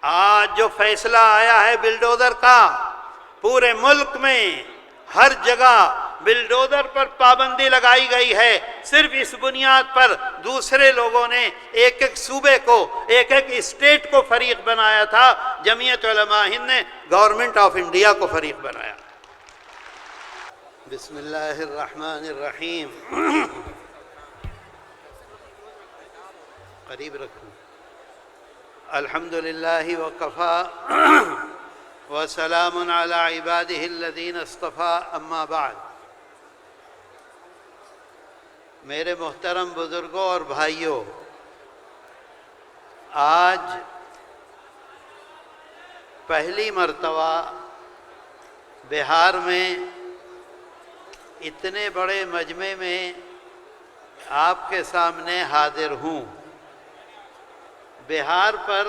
آج جو فیصلہ آیا ہے بلڈوزر کا، پورے ملک میں ہر جگہ بلڈوزر پر پابندی لگائی گئی ہے، صرف اس بنیاد پر دوسرے لوگوں نے ایک ایک صوبے کو، ایک ایک اسٹیٹ کو فریق بنایا تھا، جمعیت علماء ہند نے گورنمنٹ آف انڈیا کو فریق بنایا۔ بسم اللہ الرحمن الرحیم۔ قریب رکھوں۔ الحمدللہ وکفی وسلام علی عبادہ الذین اصطفی، اما بعد۔ میرے محترم بزرگوں اور بھائیوں، آج پہلی مرتبہ بہار میں اتنے بڑے مجمع میں آپ کے سامنے حاضر ہوں۔ بہار پر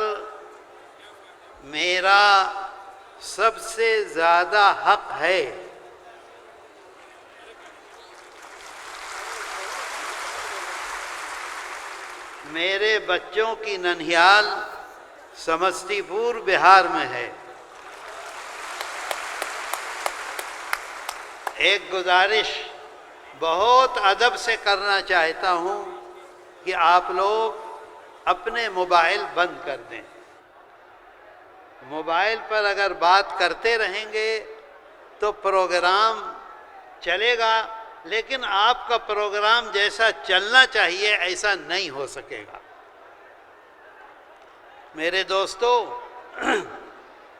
میرا سب سے زیادہ حق ہے۔ میرے بچوں کی ننہیال سمستی پور بہار میں ہے۔ ایک گزارش بہت ادب سے کرنا چاہتا ہوں کہ آپ لوگ اپنے موبائل بند کر دیں۔ موبائل پر اگر بات کرتے رہیں گے تو پروگرام چلے گا، لیکن آپ کا پروگرام جیسا چلنا چاہیے ایسا نہیں ہو سکے گا۔ میرے دوستو،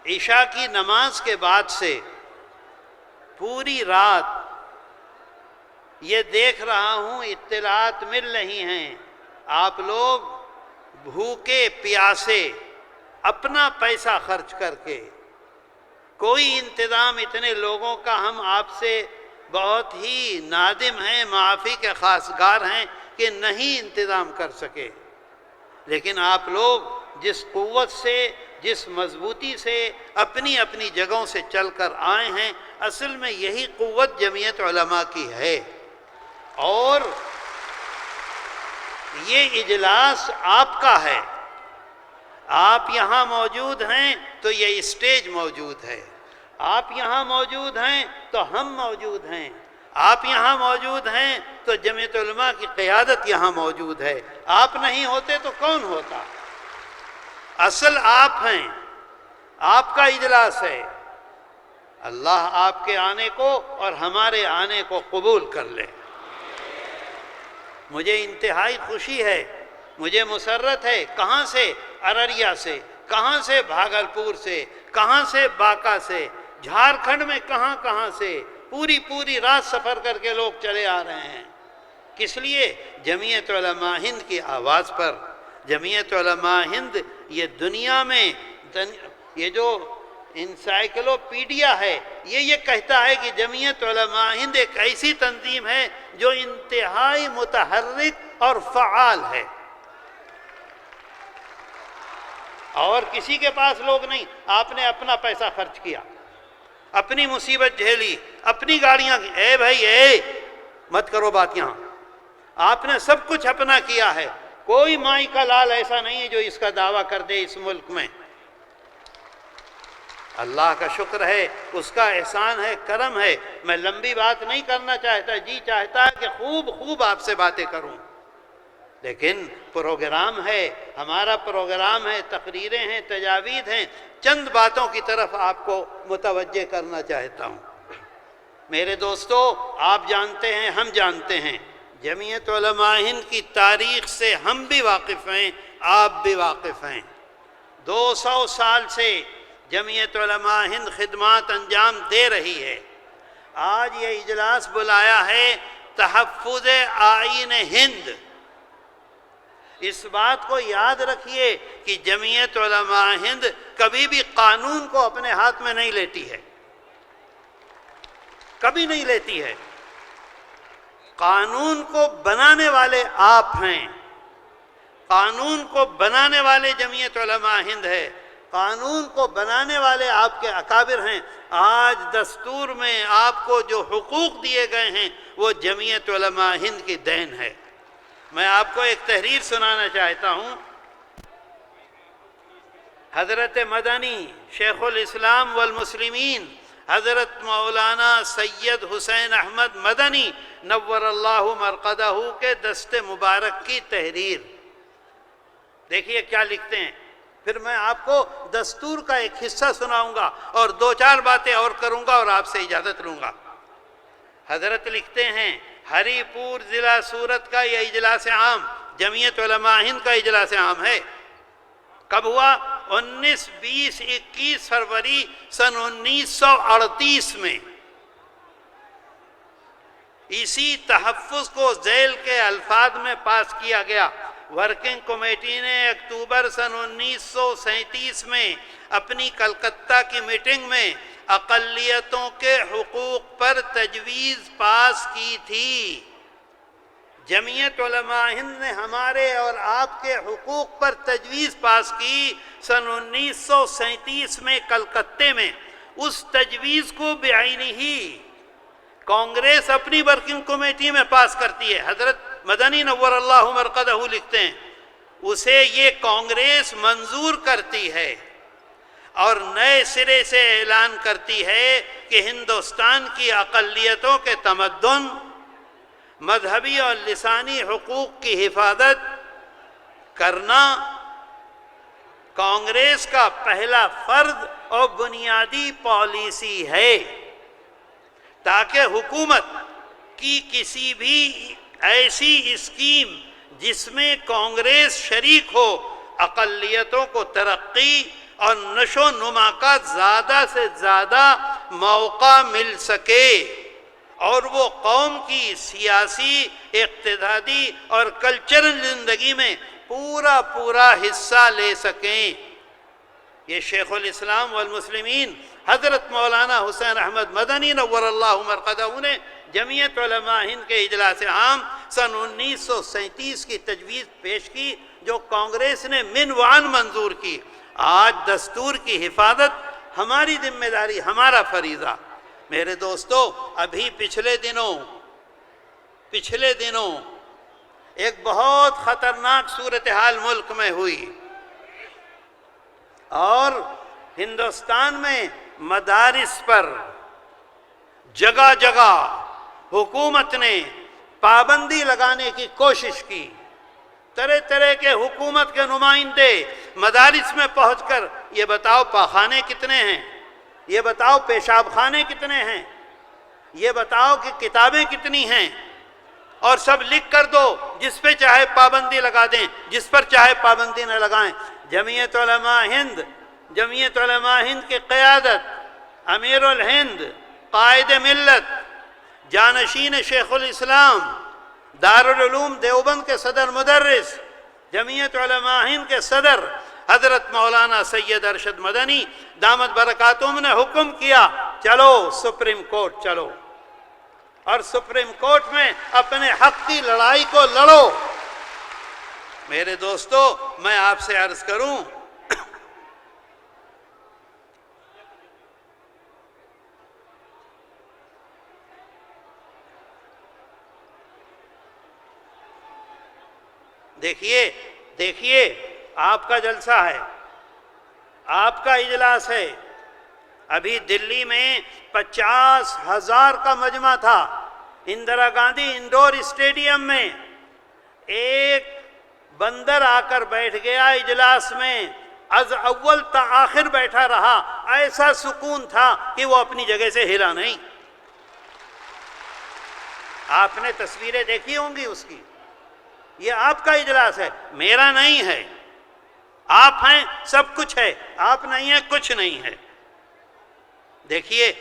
عشاء کی نماز کے بعد سے پوری رات یہ دیکھ رہا ہوں، اطلاعات مل رہی ہیں، آپ لوگ بھوکے پیاسے اپنا پیسہ خرچ کر کے، کوئی انتظام اتنے لوگوں کا ہم آپ سے بہت ہی نادم ہیں، معافی کے خواستگار ہیں کہ نہیں انتظام کر سکے، لیکن آپ لوگ جس قوت سے، جس مضبوطی سے اپنی اپنی جگہوں سے چل کر آئے ہیں، اصل میں یہی قوت جمعیت علماء کی ہے۔ اور یہ اجلاس آپ کا ہے، آپ یہاں موجود ہیں تو یہ اسٹیج موجود ہے، آپ یہاں موجود ہیں تو ہم موجود ہیں، آپ یہاں موجود ہیں تو جمعیت علماء کی قیادت یہاں موجود ہے۔ آپ نہیں ہوتے تو کون ہوتا؟ اصل آپ ہیں، آپ کا اجلاس ہے۔ اللہ آپ کے آنے کو اور ہمارے آنے کو قبول کر لے۔ مجھے انتہائی خوشی ہے، مجھے مسرت ہے، کہاں سے؟ ارریہ سے، کہاں سے؟ بھاگلپور سے، کہاں سے؟ باکا سے، جھارکھنڈ میں کہاں کہاں سے، پوری رات سفر کر کے لوگ چلے آ رہے ہیں۔ کس لیے؟ جمعیت علماء ہند کی آواز پر۔ جمعیت علماء ہند یہ دنیا میں، یہ جو انسائکلوپیڈیا ہے، یہ کہتا ہے کہ جمعیت علماء ہند ایک ایسی تنظیم ہے جو انتہائی متحرک اور فعال ہے، اور کسی کے پاس لوگ نہیں۔ آپ نے اپنا پیسہ خرچ کیا، اپنی مصیبت جھیلی، اپنی گاڑیاں، اے بھائی اے مت کرو بات یہاں، آپ نے سب کچھ اپنا کیا ہے۔ کوئی مائی کا لال ایسا نہیں ہے جو اس کا دعویٰ کر دے اس ملک میں۔ اللہ کا شکر ہے، اس کا احسان ہے، کرم ہے۔ میں لمبی بات نہیں کرنا چاہتا، جی چاہتا ہے کہ خوب آپ سے باتیں کروں، لیکن پروگرام ہے، ہمارا پروگرام ہے، تقریریں ہیں، تجاویز ہیں، چند باتوں کی طرف آپ کو متوجہ کرنا چاہتا ہوں۔ میرے دوستو، آپ جانتے ہیں، ہم جانتے ہیں، جمعیت علماء ہند کی تاریخ سے ہم بھی واقف ہیں، آپ بھی واقف ہیں۔ 200 سال سے جمعیت علماء ہند خدمات انجام دے رہی ہے۔ آج یہ اجلاس بلایا ہے تحفظ آئین ہند۔ اس بات کو یاد رکھیے کہ جمعیت علماء ہند کبھی بھی قانون کو اپنے ہاتھ میں نہیں لیتی ہے، کبھی نہیں لیتی ہے۔ قانون کو بنانے والے آپ ہیں، قانون کو بنانے والے جمعیت علماء ہند ہے، قانون کو بنانے والے آپ کے اکابر ہیں۔ آج دستور میں آپ کو جو حقوق دیے گئے ہیں وہ جمعیت علماء ہند کی دین ہے۔ میں آپ کو ایک تحریر سنانا چاہتا ہوں۔ حضرت مدنی شیخ الاسلام والمسلمین حضرت مولانا سید حسین احمد مدنی نور اللہ مرقدہ کے دست مبارک کی تحریر، دیکھیے کیا لکھتے ہیں۔ پھر میں آپ کو دستور کا ایک حصہ سناؤں گا اور 2-4 باتیں اور کروں گا اور آپ سے اجازت لوں گا۔ حضرت لکھتے ہیں ہری پور ضلع سورت کا یہ اجلاس عام جمعیت علماء ہند کا اجلاس عام ہے۔ کب ہوا؟ 19، 20، 21 فروری سن 1938 میں۔ اسی تحفظ کو ذیل کے الفاظ میں پاس کیا گیا۔ ورکنگ کمیٹی نے اکتوبر سن 1937 میں اپنی کلکتہ کی میٹنگ میں اقلیتوں کے حقوق پر تجویز پاس کی تھی۔ جمعیت علماء ہند نے ہمارے اور آپ کے حقوق پر تجویز پاس کی سن 1937 میں کلکتے میں۔ اس تجویز کو بعینی ہی کانگریس اپنی ورکنگ کمیٹی میں پاس کرتی ہے۔ حضرت مدنی نور اللہ مرقدہ لکھتے ہیں اسے یہ کانگریس منظور کرتی ہے اور نئے سرے سے اعلان کرتی ہے کہ ہندوستان کی اقلیتوں کے تمدن، مذہبی اور لسانی حقوق کی حفاظت کرنا کانگریس کا پہلا فرض اور بنیادی پالیسی ہے، تاکہ حکومت کی کسی بھی ایسی اسکیم جس میں کانگریس شریک ہو اقلیتوں کو ترقی اور نشو و نما کا زیادہ سے زیادہ موقع مل سکے اور وہ قوم کی سیاسی، اقتصادی اور کلچرل زندگی میں پورا حصہ لے سکیں۔ یہ شیخ الاسلام والمسلمین حضرت مولانا حسین احمد مدنی نور اللہ مرقدہ نے جمعیت علماء ہند کے اجلاس عام سن 1937 کی تجویز پیش کی، جو کانگریس نے منوعاً منظور کی۔ آج دستور کی حفاظت ہماری ذمہ داری، ہمارا فریضہ۔ میرے دوستو، ابھی پچھلے دنوں ایک بہت خطرناک صورتحال ملک میں ہوئی اور ہندوستان میں مدارس پر جگہ جگہ حکومت نے پابندی لگانے کی کوشش کی۔ طرح طرح کے حکومت کے نمائندے مدارس میں پہنچ کر یہ بتاؤ پاخانے کتنے ہیں، یہ بتاؤ پیشاب خانے کتنے ہیں، یہ بتاؤ کہ کتابیں کتنی ہیں، اور سب لکھ کر دو، جس پہ چاہے پابندی لگا دیں، جس پر چاہے پابندی نہ لگائیں۔ جمعیت علماء ہند کی قیادت، امیر الہند، قائد ملت، جانشین شیخ الاسلام، دارالعلوم دیوبند کے صدر مدرس، جمعیت علماء ہند کے صدر حضرت مولانا سید ارشد مدنی دامت برکاتہم نے حکم کیا، چلو سپریم کورٹ چلو اور سپریم کورٹ میں اپنے حق کی لڑائی کو لڑو۔ میرے دوستو، میں آپ سے عرض کروں، دیکھیے آپ کا جلسہ ہے، آپ کا اجلاس ہے۔ ابھی دلی میں 50,000 کا مجمع تھا اندرا گاندھی انڈور اسٹیڈیم میں۔ ایک بندر آ کر بیٹھ گیا اجلاس میں، از اول تا آخر بیٹھا رہا، ایسا سکون تھا کہ وہ اپنی جگہ سے ہلا نہیں۔ آپ نے تصویریں دیکھی ہوں گی اس کی۔ یہ آپ کا اجلاس ہے، میرا نہیں ہے۔ آپ ہیں، سب کچھ ہے، آپ نہیں ہیں، کچھ نہیں ہے۔ دیکھیے،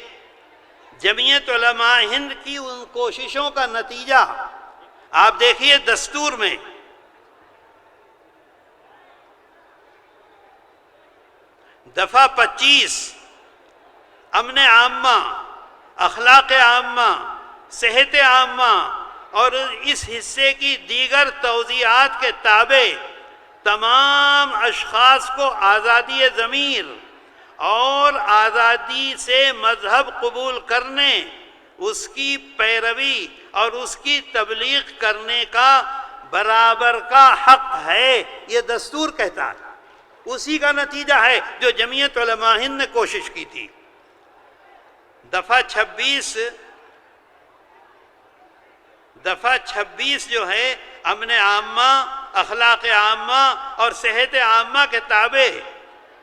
جمعیت علماء ہند کی ان کوششوں کا نتیجہ آپ دیکھیے دستور میں۔ دفعہ 25 امن عامہ، اخلاق عامہ، صحت عامہ اور اس حصے کی دیگر توضیحات کے تابع تمام اشخاص کو آزادی ضمیر اور آزادی سے مذہب قبول کرنے، اس کی پیروی اور اس کی تبلیغ کرنے کا برابر کا حق ہے، یہ دستور کہتا ہے۔ اسی کا نتیجہ ہے جو جمعیت علماء ہند نے کوشش کی تھی۔ دفعہ 26 جو ہے امن عامہ، اخلاق عامہ اور صحت عامہ کے تابع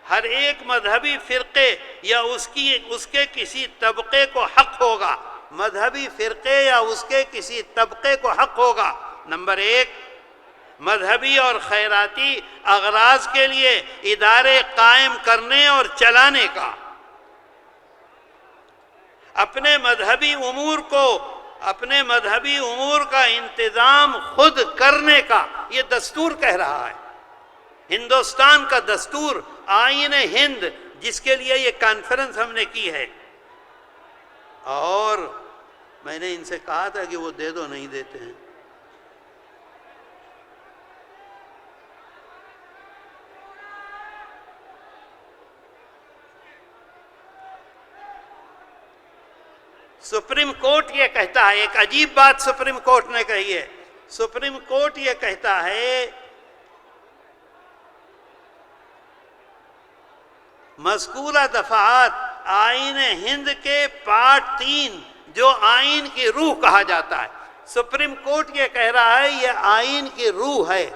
ہر ایک مذہبی فرقے یا اس کے کسی طبقے کو حق ہوگا، مذہبی فرقے یا اس کے کسی طبقے کو حق ہوگا، نمبر 1 مذہبی اور خیراتی اغراض کے لیے ادارے قائم کرنے اور چلانے کا، اپنے مذہبی امور کا انتظام خود کرنے کا، یہ دستور کہہ رہا ہے، ہندوستان کا دستور، آئین ہند، جس کے لیے یہ کانفرنس ہم نے کی ہے۔ اور میں نے ان سے کہا تھا کہ وہ دے دو، نہیں دیتے ہیں۔ سپریم کورٹ یہ کہتا ہے، ایک عجیب بات سپریم کورٹ نے کہی ہے، سپریم کورٹ یہ کہتا ہے مذکورہ دفعات آئین ہند کے پارٹ 3 جو آئین کی روح کہا جاتا ہے، سپریم کورٹ یہ کہہ رہا ہے یہ آئین کی روح ہے،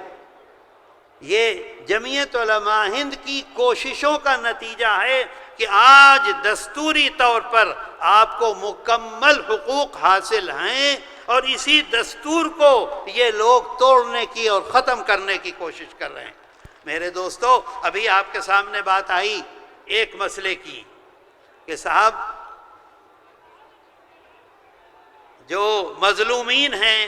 یہ جمعیت علماء ہند کی کوششوں کا نتیجہ ہے کہ آج دستوری طور پر آپ کو مکمل حقوق حاصل ہیں، اور اسی دستور کو یہ لوگ توڑنے کی اور ختم کرنے کی کوشش کر رہے ہیں۔ میرے دوستو، ابھی آپ کے سامنے بات آئی ایک مسئلے کی کہ صاحب جو مظلومین ہیں،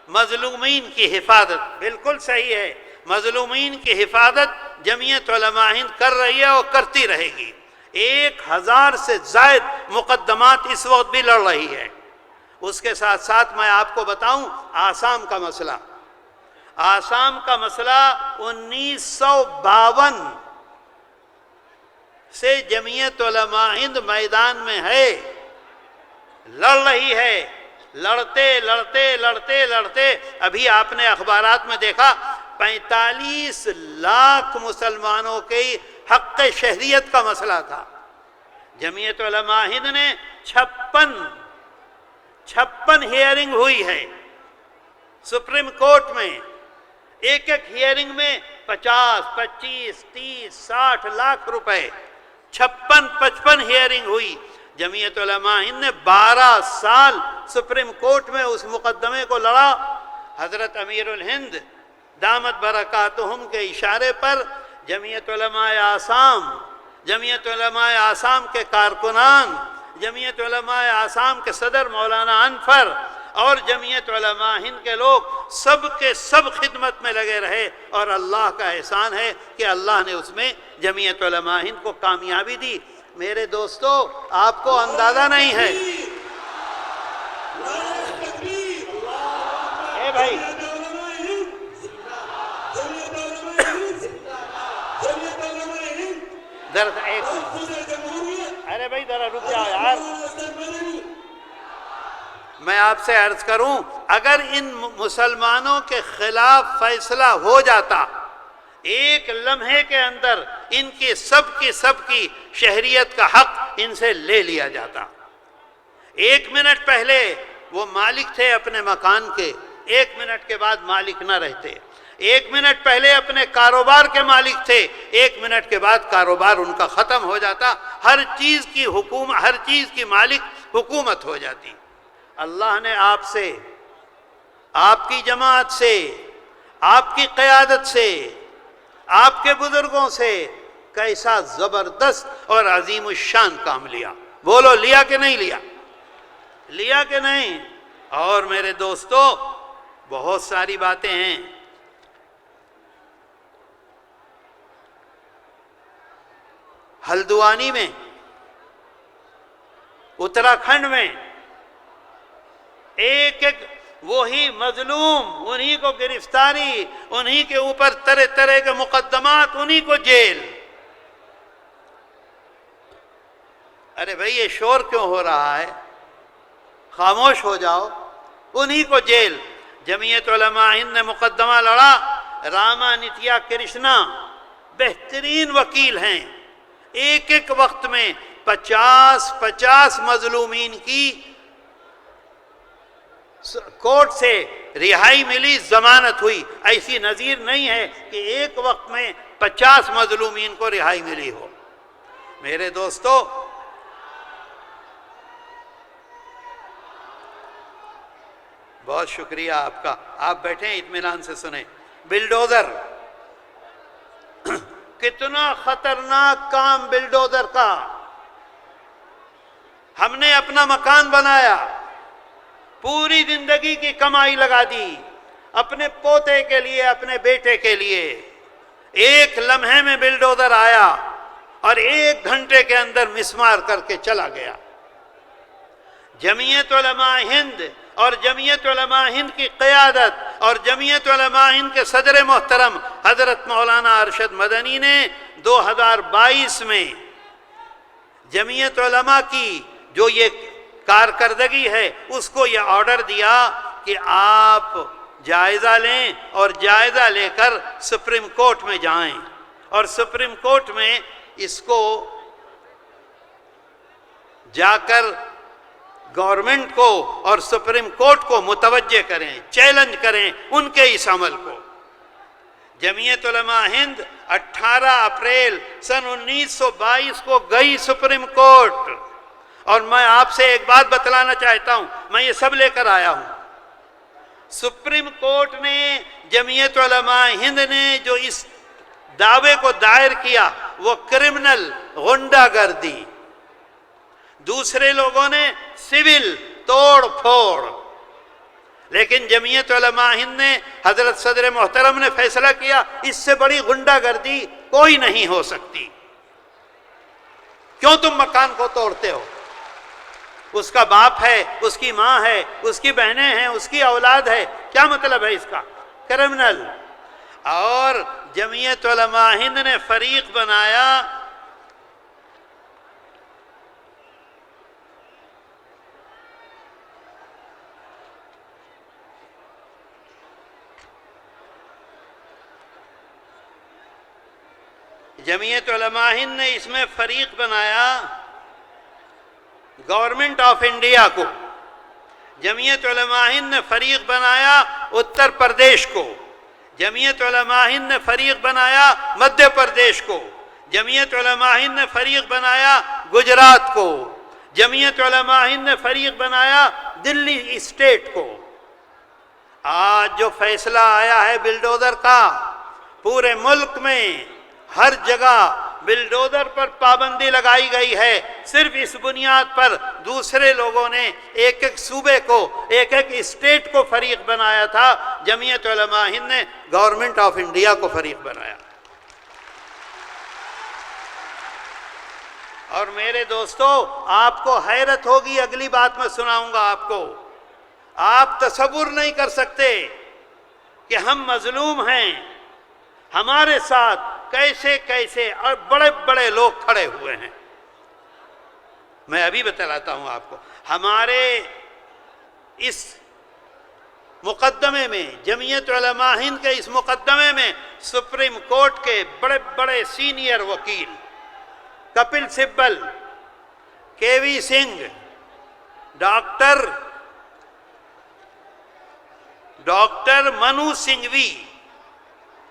مظلومین کی حفاظت، بالکل صحیح ہے، مظلومین کی حفاظت جمعیت علماء ہند کر رہی ہے اور کرتی رہے گی۔ 1000 سے زائد مقدمات اس وقت بھی لڑ رہی ہے۔ اس کے ساتھ ساتھ میں آپ کو بتاؤں آسام کا مسئلہ، آسام کا مسئلہ 1952 سے جمعیت علماء ہند میدان میں ہے، لڑ رہی ہے، لڑتے ابھی آپ نے اخبارات میں دیکھا 45 لاکھ مسلمانوں کی حق شہریت کا مسئلہ تھا۔ جمعیت علماء ہند نے 56 ہیئرنگ ہوئی ہے سپریم کورٹ میں، ایک ہیئرنگ میں 50، 25، 30، 60 لاکھ روپے، 56 ہیئرنگ ہوئی۔ جمعیت علماء ہند نے 12 سال سپریم کورٹ میں اس مقدمے کو لڑا۔ حضرت امیر الہند دامت برکاتہم کے اشارے پر جمعیت علماء آسام کے کارکنان، جمعیت علماء آسام کے صدر مولانا انفر اور جمعیت علماء ہند کے لوگ سب کے سب خدمت میں لگے رہے، اور اللہ کا احسان ہے کہ اللہ نے اس میں جمعیت علماء ہند کو کامیابی دی۔ میرے دوستو، آپ کو اندازہ نہیں ہے، اے بھائی ارے بھائی ذرا رک جاؤ یار، میں آپ سے عرض کروں، اگر ان مسلمانوں کے خلاف فیصلہ ہو جاتا، ایک لمحے کے اندر ان کی سب کی شہریت کا حق ان سے لے لیا جاتا۔ 1 منٹ پہلے وہ مالک تھے اپنے مکان کے، 1 منٹ کے بعد مالک نہ رہتے۔ 1 منٹ پہلے اپنے کاروبار کے مالک تھے، 1 منٹ کے بعد کاروبار ان کا ختم ہو جاتا، ہر چیز کی مالک حکومت ہو جاتی۔ اللہ نے آپ سے، آپ کی جماعت سے، آپ کی قیادت سے، آپ کے بزرگوں سے کیسا زبردست اور عظیم الشان کام لیا، بولو لیا کہ نہیں لیا؟ لیا کہ نہیں؟ اور میرے دوستو، بہت ساری باتیں ہیں۔ ہلدوانی میں، اتراکھنڈ میں، ایک وہی مظلوم، انہی کو گرفتاری، انہی کے اوپر طرح طرح کے مقدمات، انہی کو جیل۔ ارے بھئی یہ شور کیوں ہو رہا ہے؟ خاموش ہو جاؤ۔ انہی کو جیل۔ جمعیت علماء ہند نے مقدمہ لڑا، راما نتیا کرشنا بہترین وکیل ہیں، ایک ایک وقت میں 50 مظلومین کی کورٹ سے رہائی ملی، ضمانت ہوئی۔ ایسی نظیر نہیں ہے کہ ایک وقت میں 50 مظلومین کو رہائی ملی ہو۔ میرے دوستو، بہت شکریہ آپ کا، آپ بیٹھیں اطمینان سے سنیں۔ بلڈوزر، کتنا خطرناک کام بلڈوزر کا۔ ہم نے اپنا مکان بنایا، پوری زندگی کی کمائی لگا دی اپنے پوتے کے لیے، اپنے بیٹے کے لیے، ایک لمحے میں بلڈوزر آیا اور 1 گھنٹے کے اندر مسمار کر کے چلا گیا۔ جمعیت علماء ہند اور جمعیت علماء ہند کی قیادت اور جمعیت علماء ہند کے صدر محترم حضرت مولانا ارشد مدنی نے 2022 میں جمعیت علماء کی جو یہ کارکردگی ہے اس کو یہ آرڈر دیا کہ آپ جائزہ لیں، اور جائزہ لے کر سپریم کورٹ میں جائیں اور سپریم کورٹ میں اس کو جا کر گورنمنٹ کو اور سپریم کورٹ کو متوجہ کریں، چیلنج کریں ان کے اس عمل کو۔ جمعیت علماء ہند 18 اپریل سن 1922 کو گئی سپریم کورٹ، اور میں آپ سے ایک بات بتلانا چاہتا ہوں، میں یہ سب لے کر آیا ہوں۔ سپریم کورٹ نے، جمعیت علماء ہند نے جو اس دعوے کو دائر کیا وہ کرمنل، غنڈہ گردی، دوسرے لوگوں نے سول توڑ پھوڑ، لیکن جمعیت علماء ہند نے، حضرت صدر محترم نے فیصلہ کیا اس سے بڑی غنڈہ گردی کوئی نہیں ہو سکتی۔ کیوں تم مکان کو توڑتے ہو؟ اس کا باپ ہے، اس کی ماں ہے، اس کی بہنیں ہیں، اس کی اولاد ہے، کیا مطلب ہے اس کا؟ کرمنل۔ اور جمعیت علماء ہند نے فریق بنایا، جمعیت علماء ہند نے اس میں فریق بنایا گورنمنٹ آف انڈیا کو، جمعیت علماء ہند نے فریق بنایا اتر پردیش کو، جمعیت علماء ہند نے فریق بنایا مدھیہ پردیش کو، جمعیت علماء ہند نے فریق بنایا گجرات کو، جمعیت علماء ہند نے فریق بنایا دلی اسٹیٹ کو۔ آج جو فیصلہ آیا ہے بلڈوزر کا، پورے ملک میں ہر جگہ بلڈوزر پر پابندی لگائی گئی ہے، صرف اس بنیاد پر دوسرے لوگوں نے ایک ایک صوبے کو، ایک ایک اسٹیٹ کو فریق بنایا تھا، جمعیت علماء ہند نے گورنمنٹ آف انڈیا کو فریق بنایا۔ اور میرے دوستو، آپ کو حیرت ہوگی، اگلی بات میں سناؤں گا آپ کو، آپ تصور نہیں کر سکتے کہ ہم مظلوم ہیں، ہمارے ساتھ کیسے کیسے اور بڑے بڑے لوگ کھڑے ہوئے ہیں۔ میں ابھی بتلاتا ہوں آپ کو، ہمارے اس مقدمے میں، جمعیت علماء ہند کے اس مقدمے میں سپریم کورٹ کے بڑے بڑے سینئر وکیل کپل سبل، کے وی سنگھ، ڈاکٹر منو سنگھوی،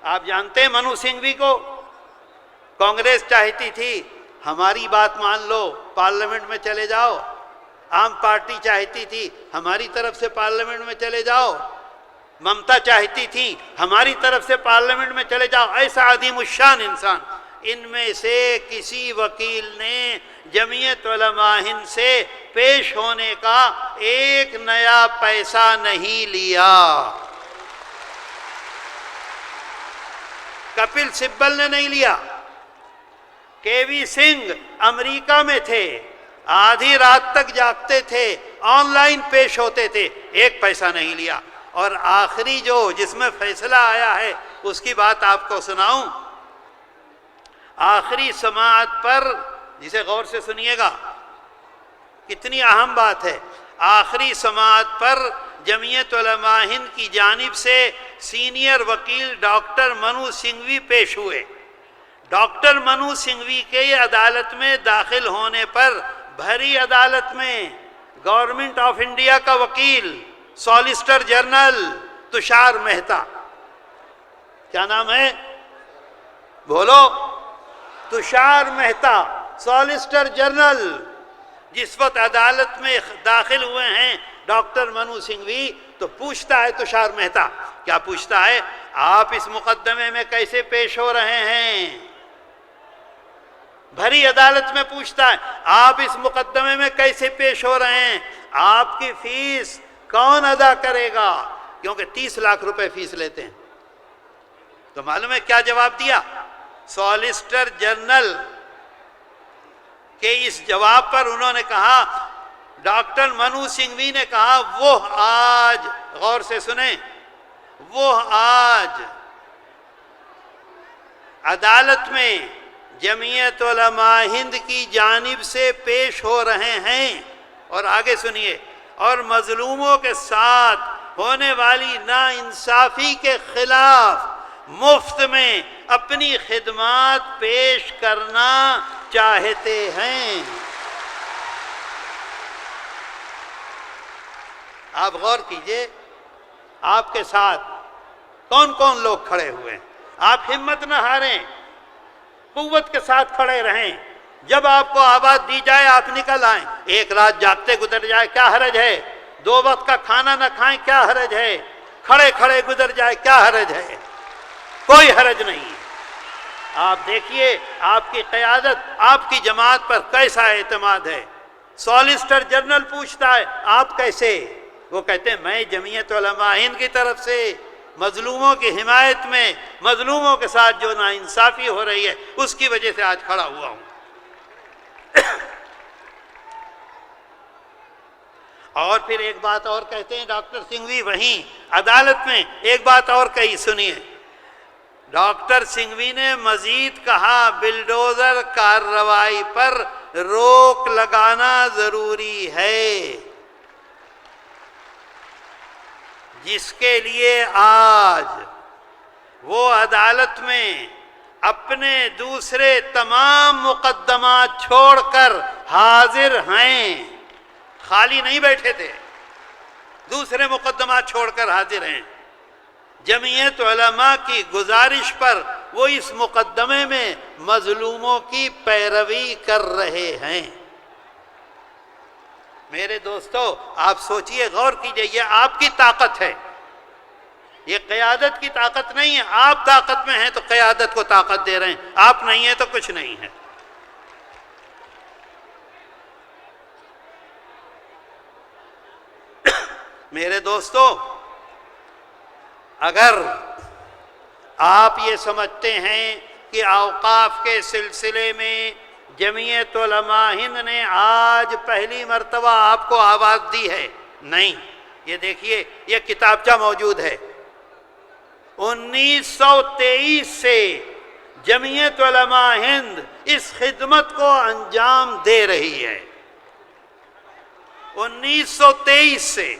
آپ جانتے ہیں منو سنگھوی کو؟ کانگریس چاہتی تھی ہماری بات مان لو، پارلیمنٹ میں چلے جاؤ، عام پارٹی چاہتی تھی ہماری طرف سے پارلیمنٹ میں چلے جاؤ، ممتا چاہتی تھی ہماری طرف سے پارلیمنٹ میں چلے جاؤ، ایسا عظیم الشان انسان۔ ان میں سے کسی وکیل نے جمعیت علماء ہند سے پیش ہونے کا 1 نیا پیسہ نہیں لیا۔ کپل سبل نے نہیں لیا، کے وی سنگھ امریکہ میں تھے، آدھی رات تک جاگتے تھے، آن لائن پیش ہوتے تھے، 1 پیسہ نہیں لیا۔ اور آخری جس میں فیصلہ آیا ہے اس کی بات آپ کو سناؤں۔ آخری سماعت پر، جسے غور سے سنیے گا، کتنی اہم بات ہے، آخری سماعت پر جمعیت علماء ہند کی جانب سے سینئر وکیل ڈاکٹر منو سنگھوی پیش ہوئے۔ ڈاکٹر منو سنگھوی کے عدالت میں داخل ہونے پر بھری عدالت میں گورنمنٹ آف انڈیا کا وکیل سالیسٹر جنرل تشار مہتا، کیا نام ہے بولو، تشار مہتا سالیسٹر جنرل، جس وقت عدالت میں داخل ہوئے ہیں ڈاکٹر منو سنگھوی، تو پوچھتا ہے تشار مہتا، کیا پوچھتا ہے؟ آپ اس مقدمے میں کیسے پیش ہو رہے ہیں؟ بھری عدالت میں پوچھتا ہے آپ اس مقدمے میں کیسے پیش ہو رہے ہیں؟ آپ کی فیس کون ادا کرے گا؟ کیونکہ 30 لاکھ روپے فیس لیتے ہیں۔ تو معلوم ہے کیا جواب دیا سالیسٹر جنرل کے؟ اس جواب پر انہوں نے کہا، ڈاکٹر منو سنگھوی نے کہا، وہ آج، غور سے سنیں، وہ آج عدالت میں جمعیت علماء ہند کی جانب سے پیش ہو رہے ہیں، اور آگے سنیے، اور مظلوموں کے ساتھ ہونے والی ناانصافی کے خلاف مفت میں اپنی خدمات پیش کرنا چاہتے ہیں۔ آپ غور کیجئے، آپ کے ساتھ کون کون لوگ کھڑے ہوئے ہیں۔ آپ ہمت نہ ہاریں، قوت کے ساتھ کھڑے رہیں، جب آپ کو آواز دی جائے آپ نکل آئیں۔ ایک رات جاگتے گزر جائے کیا حرج ہے؟ 2 وقت کا کھانا نہ کھائیں کیا حرج ہے؟ کھڑے کھڑے گزر جائے کیا حرج ہے؟ کوئی حرج نہیں۔ آپ دیکھیے آپ کی قیادت، آپ کی جماعت پر کیسا اعتماد ہے۔ سالیسٹر جنرل پوچھتا ہے آپ کیسے؟ وہ کہتے ہیں میں جمعیت علماء ہند کی طرف سے مظلوموں کی حمایت میں، مظلوموں کے ساتھ جو ناانصافی ہو رہی ہے اس کی وجہ سے آج کھڑا ہوا ہوں۔ اور پھر ایک بات اور کہتے ہیں ڈاکٹر سنگھوی، وہیں عدالت میں ایک بات اور کہی، سنیے۔ ڈاکٹر سنگھوی نے مزید کہا بلڈوزر کارروائی پر روک لگانا ضروری ہے، جس کے لیے آج وہ عدالت میں اپنے دوسرے تمام مقدمات چھوڑ کر حاضر ہیں۔ خالی نہیں بیٹھے تھے، دوسرے مقدمات چھوڑ کر حاضر ہیں۔ جمعیت علماء کی گزارش پر وہ اس مقدمے میں مظلوموں کی پیروی کر رہے ہیں۔ میرے دوستو آپ سوچئے، غور کیجئے، یہ آپ کی طاقت ہے، یہ قیادت کی طاقت نہیں ہے۔ آپ طاقت میں ہیں تو قیادت کو طاقت دے رہے ہیں، آپ نہیں ہیں تو کچھ نہیں ہے۔ میرے دوستو اگر آپ یہ سمجھتے ہیں کہ اوقاف کے سلسلے میں جمعیت علماء ہند نے آج پہلی مرتبہ آپ کو آواز دی ہے، نہیں، یہ دیکھیے یہ کتابچہ موجود ہے، 1923 سے جمعیت علماء ہند اس خدمت کو انجام دے رہی ہے۔ 1923 سے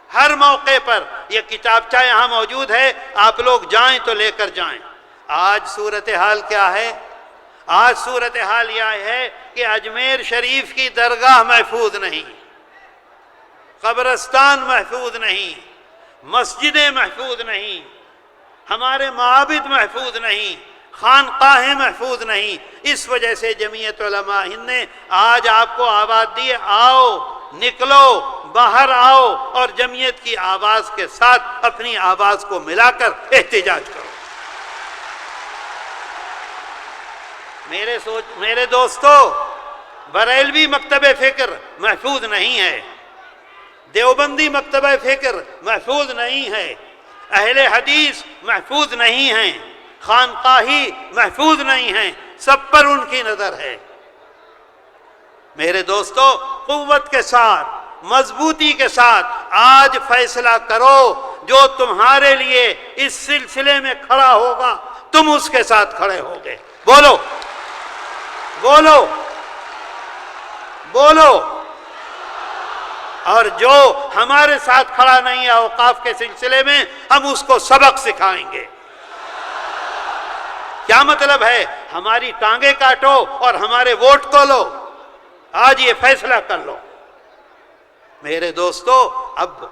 ہر موقع پر یہ کتابچہ یہاں موجود ہے، آپ لوگ جائیں تو لے کر جائیں۔ آج صورتحال کیا ہے؟ آج صورتحال یہ ہے کہ اجمیر شریف کی درگاہ محفوظ نہیں، قبرستان محفوظ نہیں، مسجدیں محفوظ نہیں، ہمارے معابد محفوظ نہیں، خانقاہیں محفوظ نہیں۔ اس وجہ سے جمعیت علماء ہند نے آج آپ کو آواز دی، آؤ نکلو باہر آؤ اور جمعیت کی آواز کے ساتھ اپنی آواز کو ملا کر احتجاج کرو۔ میرے دوستو بریلوی مکتب فکر محفوظ نہیں ہے، دیوبندی مکتب فکر محفوظ نہیں ہے، اہل حدیث محفوظ نہیں ہیں، خانقاہی محفوظ نہیں ہیں، سب پر ان کی نظر ہے۔ میرے دوستو قوت کے ساتھ، مضبوطی کے ساتھ آج فیصلہ کرو، جو تمہارے لیے اس سلسلے میں کھڑا ہوگا تم اس کے ساتھ کھڑے ہوگے۔ بولو بولو بولو۔ اور جو ہمارے ساتھ کھڑا نہیں ہے اوقاف کے سلسلے میں، ہم اس کو سبق سکھائیں گے۔ کیا مطلب ہے؟ ہماری ٹانگیں کاٹو اور ہمارے ووٹ کو لو، آج یہ فیصلہ کر لو۔ میرے دوستو، اب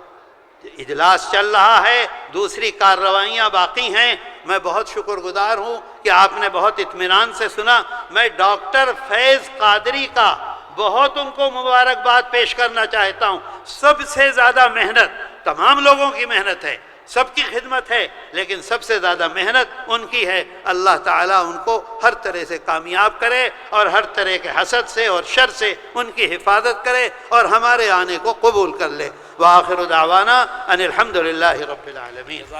اجلاس چل رہا ہے، دوسری کارروائیاں باقی ہیں۔ میں بہت شکر گزار ہوں کہ آپ نے بہت اطمینان سے سنا۔ میں ڈاکٹر فیض قادری کا بہت ان کو مبارکباد پیش کرنا چاہتا ہوں۔ سب سے زیادہ محنت، تمام لوگوں کی محنت ہے، سب کی خدمت ہے، لیکن سب سے زیادہ محنت ان کی ہے۔ اللہ تعالیٰ ان کو ہر طرح سے کامیاب کرے اور ہر طرح کے حسد سے اور شر سے ان کی حفاظت کرے اور ہمارے آنے کو قبول کر لے۔ وآخر دعوانا ان الحمد للہ رب العالمین۔